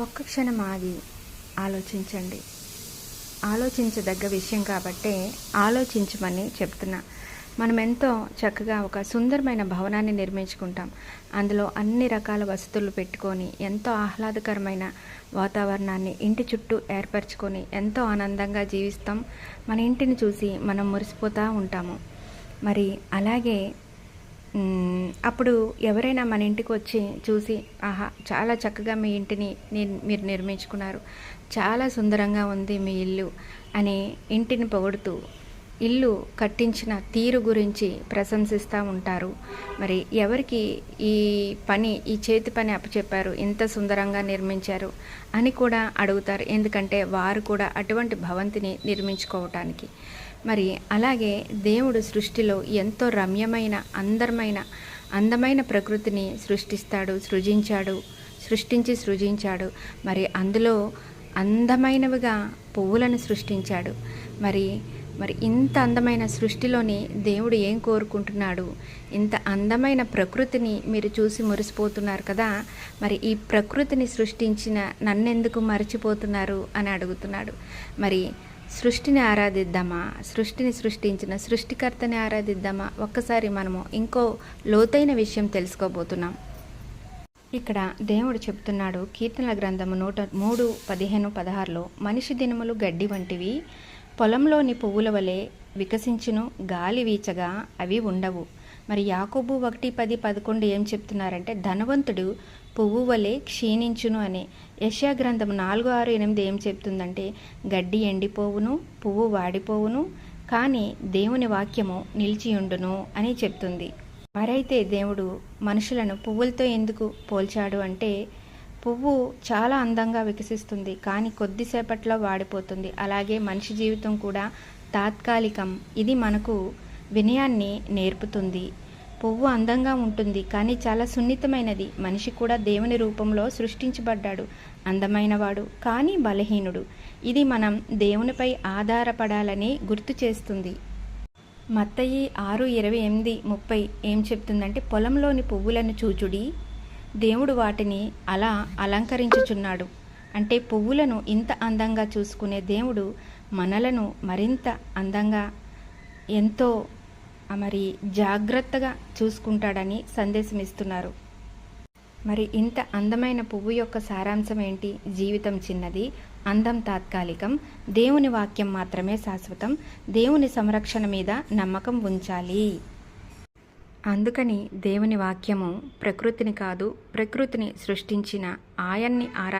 ఒక్క క్షణం ఆగి ఆలోచించండి. ఆలోచించదగ్గ విషయం కాబట్టే ఆలోచించమని చెప్తున్నా. మనం ఎంతో చక్కగా ఒక సుందరమైన భవనాన్ని నిర్మించుకుంటాం. అందులో అన్ని రకాల వసతులు పెట్టుకొని ఎంతో ఆహ్లాదకరమైన వాతావరణాన్ని ఇంటి చుట్టూ ఏర్పరచుకొని ఎంతో ఆనందంగా జీవిస్తాం. మన ఇంటిని చూసి మనం మురిసిపోతూ ఉంటాము. మరి అలాగే అప్పుడు ఎవరైనా మన ఇంటికి వచ్చి చూసి, ఆహా, చాలా చక్కగా మీ ఇంటిని మీరు నిర్మించుకున్నారు, చాలా సుందరంగా ఉంది మీ ఇల్లు అని ఇంటిని పొగుడుతూ ఇల్లు కట్టించిన తీరు గురించి ప్రశంసిస్తూ ఉంటారు. మరి ఎవరికి ఈ చేతి పని అప్పచెప్పారు, ఇంత సుందరంగా నిర్మించారు అని కూడా అడుగుతారు. ఎందుకంటే వారు కూడా అటువంటి భవంతిని నిర్మించుకోవటానికి. మరి అలాగే దేవుడు సృష్టిలో ఎంతో రమ్యమైన అందమైన ప్రకృతిని సృష్టించాడు. మరి అందులో అందమైనవిగా పువ్వులను సృష్టించాడు. మరి ఇంత అందమైన సృష్టిలోని దేవుడు ఏం కోరుకుంటున్నాడు? ఇంత అందమైన ప్రకృతిని మీరు చూసి మురిసిపోతున్నారు కదా, మరి ఈ ప్రకృతిని సృష్టించిన నన్నెందుకు మర్చిపోతున్నారు అని అడుగుతున్నాడు. మరి సృష్టిని ఆరాధిద్దామా? సృష్టిని సృష్టించిన సృష్టికర్తని ఆరాధిద్దామా? ఒక్కసారి మనము ఇంకో లోతైన విషయం తెలుసుకోబోతున్నాం. ఇక్కడ దేవుడు చెప్తున్నాడు, కీర్తనల గ్రంథము 103:15-16లో, మనిషి దినములు గడ్డి వంటివి, పొలంలోని పువ్వుల వలె వికసించును, గాలి వీచగా అవి ఉండవు. మరి యాకోబు 1:10-11 ఏం చెప్తున్నారంటే, ధనవంతుడు పువ్వు వలె క్షీణించును అని. యెషయా గ్రంథం 4:6-8 ఏం చెప్తుందంటే, గడ్డి ఎండిపోవును, పువ్వు వాడిపోవును, కానీ దేవుని వాక్యము నిలిచియుండును అని చెప్తుంది. మరైతే దేవుడు మనుషులను పువ్వులతో ఎందుకు పోల్చాడు అంటే, పువ్వు చాలా అందంగా వికసిస్తుంది, కానీ కొద్దిసేపట్లో వాడిపోతుంది. అలాగే మనిషి జీవితం కూడా తాత్కాలికం. ఇది మనకు వినయాన్ని నేర్పుతుంది. పువ్వు అందంగా ఉంటుంది, కానీ చాలా సున్నితమైనది. మనిషి కూడా దేవుని రూపంలో సృష్టించబడ్డాడు, అందమైనవాడు, కానీ బలహీనుడు. ఇది మనం దేవునిపై ఆధారపడాలని గుర్తు చేస్తుంది. మత్తయి 6:28-30 ఏం చెప్తుందంటే, పొలంలోని పువ్వులను చూచుడి, దేవుడు వాటిని అలా అలంకరించుచున్నాడు. అంటే పువ్వులను ఇంత అందంగా చూసుకునే దేవుడు మనలను మరింత అందంగా, ఎంతో మరి జాగ్రత్తగా చూసుకుంటాడని సందేశం ఇస్తున్నారు. మరి ఇంత అందమైన పువ్వు యొక్క సారాంశం ఏంటి? జీవితం చిన్నది, అందం తాత్కాలికం, దేవుని వాక్యం మాత్రమే శాశ్వతం. దేవుని సంరక్షణ మీద నమ్మకం ఉంచాలి. అందుకని దేవుని వాక్యము ప్రకృతిని కాదు, ప్రకృతిని సృష్టించిన ఆయన్ని